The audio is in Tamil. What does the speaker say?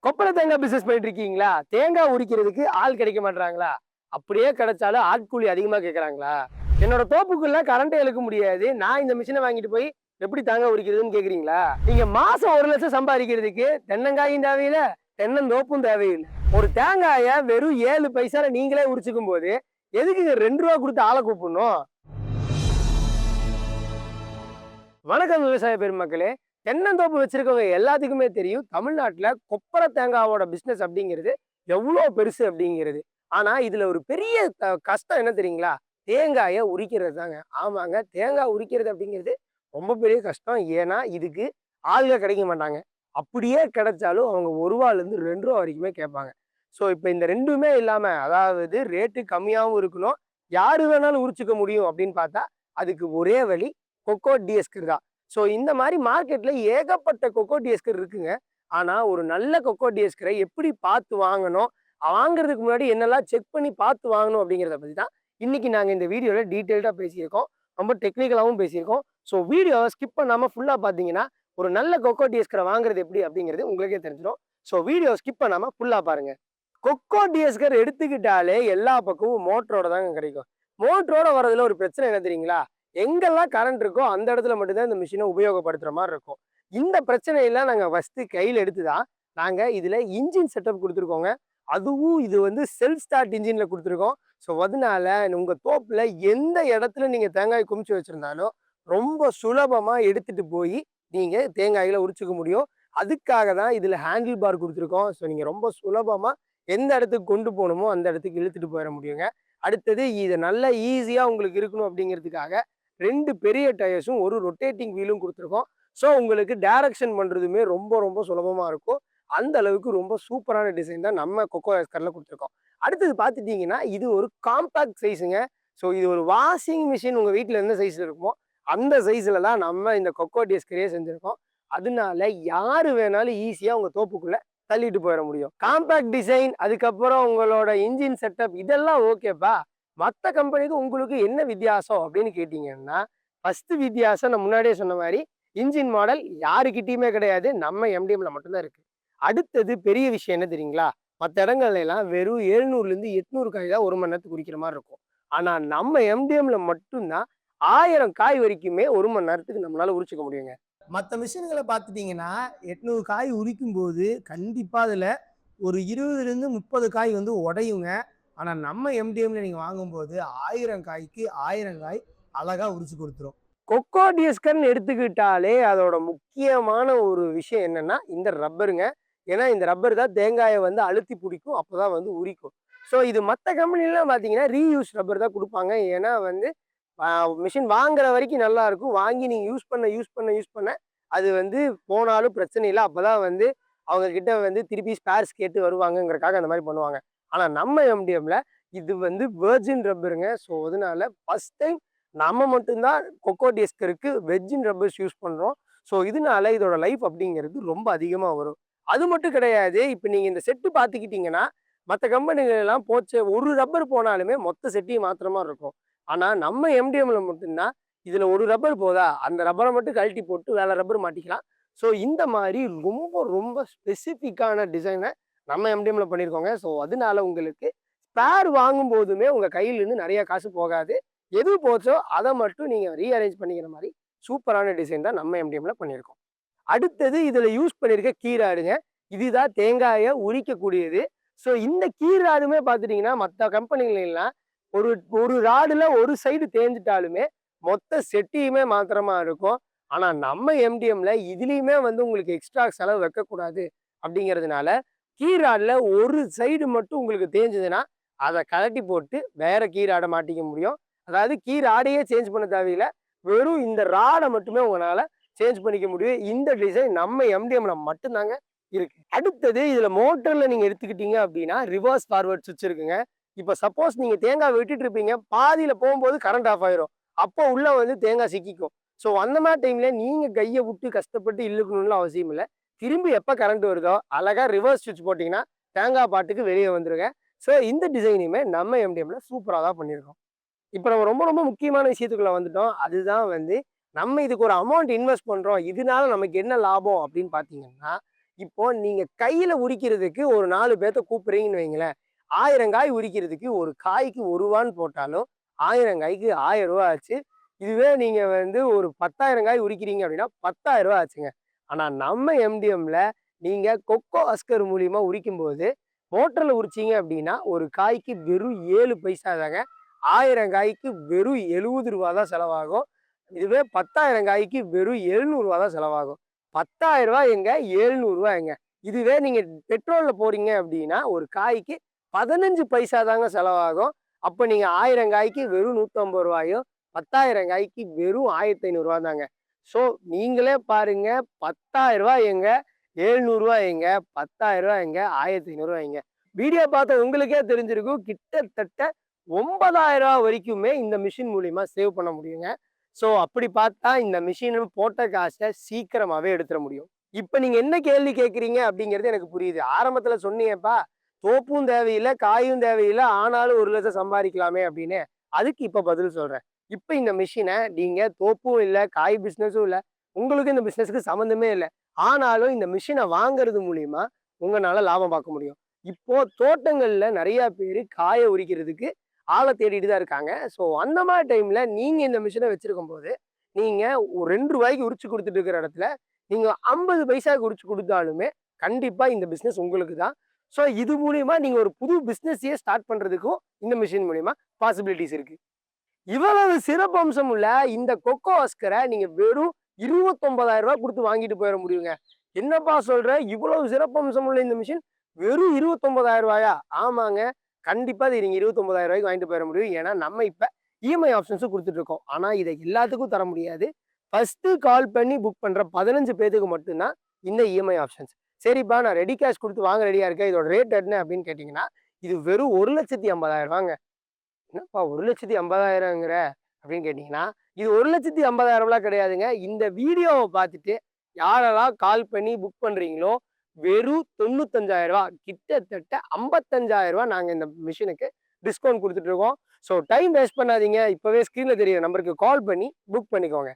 கொப்பரை தேங்காய் பிசினஸ் பண்ணிட்டு இருக்கீங்களா? தேங்காய் உரிக்கிறதுக்கு ஆள் கிடைக்க மாட்றாங்களா? அப்படியே கிடைச்சாலும் ஆட்கூலி அதிகமா கேட்கறாங்களா? என்னோட தோப்புக்குள்ள கரண்டே இழுக்க முடியாது. நான் இந்த மிஷினை வாங்கிட்டு போய் எப்படி தேங்காய் உரிக்கிறதுன்னு கேக்குறீங்களா? நீங்க மாசம் 1,00,000 சம்பாதிக்கிறதுக்கு தென்னங்காயும் தேவையில்ல, தென்னந்தோப்பும் தேவையில்லை. ஒரு தேங்காய வெறும் 7 பைசால நீங்களே உரிச்சுக்கும் போது எதுக்கு ₹2 கொடுத்து ஆளை கூப்பிடணும்? வணக்கம் விவசாய பெருமக்களே. தென்னந்தோப்பு வச்சிருக்கவங்க எல்லாத்துக்குமே தெரியும் தமிழ்நாட்டுல கொப்பரை தேங்காவோட பிசினஸ் அப்படிங்கிறது எவ்வளவு பெருசு அப்படிங்கிறது. ஆனா இதுல ஒரு பெரிய கஷ்டம் என்ன தெரியுங்களா? தேங்காயை உரிக்கிறது தாங்க. ஆமாங்க, தேங்காய் உரிக்கிறது அப்படிங்கிறது ரொம்ப பெரிய கஷ்டம். ஏன்னா இதுக்கு ஆளுங்க கிடைக்க மாட்டாங்க. அப்படியே கிடைச்சாலும் அவங்க ₹1 2 வரைக்குமே கேட்பாங்க. ஸோ இப்போ இந்த ரெண்டுமே இல்லாம, அதாவது ரேட்டு கம்மியாகவும் இருக்கணும், யாரு வேணாலும் உரிச்சுக்க முடியும் அப்படின்னு பார்த்தா அதுக்கு ஒரே வழி கொக்கோ டிஎஸ்கர் தான். ஸோ இந்த மாதிரி மார்க்கெட்ல ஏகப்பட்ட கொக்கோ டிஎஸ்கர் இருக்குங்க. ஆனா ஒரு நல்ல கொக்கோ டிஎஸ்கரை எப்படி பார்த்து வாங்கணும், வாங்குறதுக்கு முன்னாடி என்னெல்லாம் செக் பண்ணி பார்த்து வாங்கணும் அப்படிங்கிறத பத்தி தான் இன்னைக்கு நாங்க இந்த வீடியோல டீட்டெயில்டா பேசியிருக்கோம். ரொம்ப டெக்னிக்கலாவும் பேசியிருக்கோம். ஸோ வீடியோவை ஸ்கிப் பண்ணாம ஃபுல்லா பார்த்தீங்கன்னா ஒரு நல்ல கொக்கோ டிஎஸ்கரை வாங்குறது எப்படி அப்படிங்கிறது உங்களுக்கே தெரிஞ்சிடும். ஸோ வீடியோ ஸ்கிப் பண்ணாம ஃபுல்லா பாருங்க. கொக்கோ டிஎஸ்கர் எடுத்துக்கிட்டாலே எல்லா பக்கமும் மோட்டரோட தாங்க கிடைக்கும். மோட்டரோட வர்றதுல ஒரு பிரச்சனை என்ன தெரியுங்களா? எங்கெல்லாம் கரண்ட் இருக்கோ அந்த இடத்துல மட்டும்தான் இந்த மிஷினை உபயோகப்படுத்துற மாதிரி இருக்கும். இந்த பிரச்சனையெல்லாம் நாங்க ஃபர்ஸ்ட் கையில் எடுத்துதான் நாங்க இதுல இன்ஜின் செட்டப் கொடுத்துருக்கோங்க. அதுவும் இது வந்து செல்ஃப் ஸ்டார்ட் இன்ஜின்ல கொடுத்துருக்கோம். ஸோ அதனால உங்க தோப்புல எந்த இடத்துல நீங்க தேங்காய் குமிச்சு வச்சிருந்தாலும் ரொம்ப சுலபமா எடுத்துட்டு போய் நீங்க தேங்காய்களை உரிச்சுக்க முடியும். அதுக்காக தான் இதுல ஹேண்டில் பார் கொடுத்துருக்கோம். ஸோ நீங்க ரொம்ப சுலபமா எந்த இடத்துக்கு கொண்டு போகணுமோ அந்த இடத்துக்கு இழுத்துட்டு போயிட முடியுங்க. அடுத்தது இதை நல்லா ஈஸியா உங்களுக்கு இருக்கணும் அப்படிங்கிறதுக்காக 2 பெரிய டயர்ஸும் ஒரு ரொட்டேட்டிங் வீலும் கொடுத்துருக்கோம். ஸோ உங்களுக்கு டைரக்ஷன் பண்றதுமே ரொம்ப ரொம்ப சுலபமா இருக்கும். அந்த அளவுக்கு ரொம்ப சூப்பரான டிசைன் தான் நம்ம கொக்கோ எஸ்கர்ல கொடுத்துருக்கோம். அடுத்தது பார்த்துட்டீங்கன்னா இது ஒரு காம்பாக்ட் சைஸுங்க. ஸோ இது ஒரு வாஷிங் மிஷின் உங்க வீட்டில் எந்த சைஸ்ல இருக்குமோ அந்த சைஸ்ல தான் நம்ம இந்த கொக்கோ டிஎஸ்கரையே செஞ்சிருக்கோம். அதனால யாரு வேணாலும் ஈஸியா உங்க தோப்புக்குள்ள தள்ளிட்டு போயிட முடியும். காம்பாக்ட் டிசைன், அதுக்கப்புறம் உங்களோட இன்ஜின் செட்டப் இதெல்லாம் ஓகேப்பா. மற்ற கம்பெனிக்கு உங்களுக்கு என்ன வித்தியாசம் அப்படின்னு கேட்டீங்கன்னா, ஃபர்ஸ்ட் வித்தியாசம் நான் முன்னாடியே சொன்ன மாதிரி இன்ஜின் மாடல் யாருக்கிட்டையுமே கிடையாது, நம்ம எம்டிஎம்ல மட்டும்தான் இருக்கு. அடுத்தது பெரிய விஷயம் என்ன தெரியுங்களா? மற்ற இடங்கள்ல எல்லாம் வெறும் 700 800 காய் தான் 1 மணி நேரத்துக்கு உரிக்கிற மாதிரி இருக்கும். ஆனா நம்ம எம்டிஎம்ல மட்டும்தான் 1000 காய் வரைக்குமே 1 மணி நேரத்துக்கு நம்மளால உரிச்சுக்க முடியுங்க. மற்ற மிஷின்களை பார்த்துட்டீங்கன்னா 800 காய் உரிக்கும் போது கண்டிப்பா அதுல ஒரு 20 30 காய் வந்து உடையுங்க. ஆனா நம்ம எம்டிஎம்ல நீங்க வாங்கும்போது 1000 காய்க்கு 1000 காய் அழகா உரிச்சு கொடுத்துரும். கொக்கோ டிஎஸ்கர்னு எடுத்துக்கிட்டாலே அதோட முக்கியமான ஒரு விஷயம் என்னன்னா இந்த ரப்பருங்க. ஏன்னா இந்த ரப்பர் தான் தேங்காயை வந்து அழுத்தி பிடிக்கும், அப்போதான் வந்து உரிக்கும். ஸோ இது மற்ற கம்பெனிலாம் பார்த்தீங்கன்னா ரீயூஸ் ரப்பர் தான் கொடுப்பாங்க. ஏன்னா வந்து மிஷின் வாங்குற வரைக்கும் நல்லா இருக்கும், வாங்கி நீங்க யூஸ் பண்ண அது வந்து போனாலும் பிரச்சனை இல்லை. அப்போதான் வந்து அவங்க கிட்ட வந்து திருப்பி ஸ்பேர்ஸ் கேட்டு வருவாங்கங்கிறக்காக அந்த மாதிரி பண்ணுவாங்க. ஆனா நம்ம எம்டிஎம்ல இது வந்து வெர்ஜின் ரப்பருங்க. ஸோ அதனால ஃபர்ஸ்ட் டைம் நம்ம மட்டும்தான் கொக்கோ டிஎஸ்கருக்கு வெர்ஜின் ரப்பர்ஸ் யூஸ் பண்றோம். ஸோ இதனால இதோட லைஃப் அப்படிங்கிறது ரொம்ப அதிகமா வரும். அது மட்டும் கிடையாது, இப்போ நீங்க இந்த செட்டு பார்த்துக்கிட்டீங்கன்னா மற்ற கம்பெனிகள் எல்லாம் போச்சு ஒரு ரப்பர் போனாலுமே மொத்த செட்டையும் மாத்திர மாதிரி இருக்கும். ஆனா நம்ம எம்டிஎம்ல மட்டும்தான் இதுல ஒரு ரப்பர் போதா அந்த ரப்பரை மட்டும் கழட்டி போட்டு வேற ரப்பர் மாட்டிக்கலாம். ஸோ இந்த மாதிரி ரொம்ப ரொம்ப ஸ்பெசிஃபிக்கான டிசைனை நம்ம எம்டிஎம்ல பண்ணியிருக்கோங்க. ஸோ அதனால உங்களுக்கு ஸ்பேர் வாங்கும் போதுமே உங்க கையிலேருந்து நிறைய காசு போகாது. எது போச்சோ அதை மட்டும் நீங்க ரீஅரேஞ்ச் பண்ணிக்கிற மாதிரி சூப்பரான டிசைன் தான் நம்ம எம்டிஎம்ல பண்ணியிருக்கோம். அடுத்தது இதுல யூஸ் பண்ணியிருக்க கீராடுங்க. இதுதான் தேங்காயை உரிக்கக்கூடியது. ஸோ இந்த கீராடுமே பார்த்துட்டீங்கன்னா மற்ற கம்பெனிலாம் ஒரு ஒரு ராடுல ஒரு சைடு தேஞ்சிட்டாலுமே மொத்த செட்டியுமே மாத்திரமா இருக்கும். ஆனா நம்ம எம்டிஎம்ல இதுலயுமே வந்து உங்களுக்கு எக்ஸ்ட்ரா செலவு வைக்கக்கூடாது அப்படிங்கிறதுனால கீராடுல ஒரு சைடு மட்டும் உங்களுக்கு தேஞ்சதுன்னா அதை கழட்டி போட்டு வேற கீராடை மாட்டிக்க முடியும். அதாவது கீராடையே சேஞ்ச் பண்ண தேவையில்லை, வெறும் இந்த ராடை மட்டுமே உங்களால சேஞ்ச் பண்ணிக்க முடியும். இந்த டிசைன் நம்ம எம்டிஎம்ல மட்டும்தாங்க இருக்கு. அடுத்தது இதுல மோட்டர்ல நீங்க எடுத்துக்கிட்டீங்க அப்படின்னா ரிவர்ஸ் ஃபார்வர்ட் சுவிட்ச் இருக்குங்க. இப்ப சப்போஸ் நீங்க தேங்காய் விட்டுட்டு இருப்பீங்க, பாதியில போகும்போது கரண்ட் ஆஃப் ஆயிரும், அப்போ உள்ள வந்து தேங்காய் சிக்கிக்கும். ஸோ அந்த மாதிரி டைம்ல நீங்க கையை விட்டு கஷ்டப்பட்டு இழுக்கணும்னு அவசியம் இல்லை. திரும்பி எப்ப கரண்ட் வருதோ அழகா ரிவர்ஸ் சுவிட்ச் போட்டீங்கன்னா தேங்காய் பாட்டுக்கு வெளியே வந்துருங்க. ஸோ இந்த டிசைனையுமே நம்ம எம்டிஎம்ல சூப்பரா தான் பண்ணியிருக்கோம். இப்போ நம்ம ரொம்ப ரொம்ப முக்கியமான விஷயத்துக்குள்ள வந்துட்டோம். அதுதான் வந்து நம்ம இதுக்கு ஒரு அமௌண்ட் இன்வெஸ்ட் பண்றோம், இதனால நமக்கு என்ன லாபம் அப்படின்னு பாத்தீங்கன்னா, இப்போ நீங்க கையில உரிக்கிறதுக்கு ஒரு 4 பேத்த கூப்பிடுறீங்கன்னு வைங்களேன். 1000 காய் உரிக்கிறதுக்கு ஒரு காய்க்கு ரூ. 1 போட்டாலும் 1000 காய்க்கு ரூ. 1000 ஆச்சு. இதுவே நீங்க வந்து ஒரு 10,000 காய் உரிக்கிறீங்க அப்படின்னா ரூ. 10,000 ஆச்சுங்க. ஆனா நம்ம எம்டிஎம்ல நீங்க கொக்கோ அஸ்கர் மூலியமா உரிக்கும்போது, மோட்டர்ல உரிச்சீங்க அப்படின்னா, ஒரு காய்க்கு வெறும் 7 பைசா தாங்க. 1000 காய்க்கு வெறும் ரூ. 70 தான் செலவாகும். இதுவே 10,000 காய்க்கு வெறும் ரூ. 700 தான் செலவாகும். ரூ. 10,000 எங்க? ரூ. 700 எங்க? இதுவே நீங்க பெட்ரோல்ல போறீங்க அப்படின்னா, ஒரு காய்க்கு 15 பைசா தாங்க செலவாகும். அப்ப நீங்க 1000 காய்க்கு வெறும் ரூ. 150யும், 10,000 காய்க்கு வெறும் ரூ. 1,500 தாங்க. ஸோ நீங்களே பாருங்க ரூ. 10,000 எங்க? ரூ. 700 எங்க? ரூ. 10,000 எங்க? ரூ. 1,500 எங்க? வீடியோ பார்த்த உங்களுக்கே தெரிஞ்சிருக்கும். கிட்டத்தட்ட ரூ. 9,000 வரைக்குமே இந்த மிஷின் மூலியமா சேவ் பண்ண முடியுங்க. ஸோ அப்படி பார்த்தா இந்த மிஷின் போட்ட காச சீக்கிரமாவே எடுத்துற முடியும். இப்ப நீங்க என்ன கேள்வி கேட்கிறீங்க அப்படிங்கிறது எனக்கு புரியுது. ஆரம்பத்துல சொன்னீங்கப்பா, தோப்பும் தேவையில்ல, காயும் தேவையில்ல, ஆனாலும் 1,00,000 சம்பாதிக்கலாமே அப்படின்னு. அதுக்கு இப்ப பதில் சொல்றேன். இப்ப இந்த மிஷின நீங்க தோப்பும் இல்ல, காய் பிசினஸும் இல்ல, உங்களுக்கு இந்த பிசினஸ்க்கு சம்மந்தமே இல்ல. ஆனாலும் இந்த மிஷின வாங்குறது மூலியமா உங்கனால லாபம் பார்க்க முடியும். இப்போ தோட்டங்கள்ல நெறைய பேரு காய உரிக்கிறதுக்கு ஆள தேடிட்டு தான் இருக்காங்க. ஸோ அந்த மாரி டைம்ல நீங்க இந்த மிஷின வச்சிருக்கும்போது, நீங்க ஒரு ரூ. 2 உரிச்சு குடுத்துட்டு இருக்கிற இடத்துல, நீங்க 50 பைசாக்கு உரிச்சு குடுத்தாலுமே, கண்டிப்பா இந்த பிசினஸ் உங்களுக்கு தான். ஸோ இது மூலியமா நீங்க ஒரு புது பிசினஸையே ஸ்டார்ட் பண்றதுக்கும் இந்த மிஷின் மூலியமா பாசிபிலிட்டீஸ் இருக்கு. இவ்வளவு சிறப்பம்சம் உள்ள இந்த கொக்கோ அஸ்கர நீங்க வெறும் ரூ. 29,000 குடுத்து வாங்கிட்டு போயிற முடியுங்க. என்னப்பா சொல்ற? இவ்வளவு சிறப்பம்சம் உள்ள இந்த மிஷின் வெறும் ரூ. 29,000 ஆமாங்க. கண்டிப்பா இத நீங்க ரூ. 29,000 வாங்கிட்டு போயிற முடியும். ஏன்னா, நம்ம இப்ப இஎம்ஐ ஆப்ஷன்ஸும் குடுத்துட்டு இருக்கோம். ஆனா, இத எல்லாத்துக்கும் தர முடியாது. ஃபர்ஸ்ட்டு கால் பண்ணி புக் பண்ற 15 பேத்துக்கு மட்டும் தான் இந்த இஎம்ஐ ஆப்ஷன்ஸ். சரிப்பா நான் ரெடி கேஷ் குடுத்து வாங்க ரெடியா இருக்கேன். இதோட ரேட் என்ன அப்படின்னு கேட்டீங்கன்னா, இது வெறும் ரூ. 1,50,000ங்க. என்னப்பா 1,50,000ங்கிற அப்படின்னு கேட்டீங்கன்னா, இது 1,50,000லாம் கிடையாதுங்க. இந்த வீடியோவ பார்த்துட்டு யாரெல்லாம் கால் பண்ணி புக் பண்றீங்களோ, வெறும் ரூ. 95,000 கிட்டத்தட்ட ரூ. 55,000 நாங்க இந்த மிஷினுக்கு டிஸ்கவுண்ட் குடுத்துட்டு இருக்கோம். ஸோ டைம் வேஸ்ட் பண்ணாதீங்க. இப்பவே ஸ்க்ரீன்ல தெரியிற நம்பருக்கு கால் பண்ணி புக் பண்ணிக்கோங்க.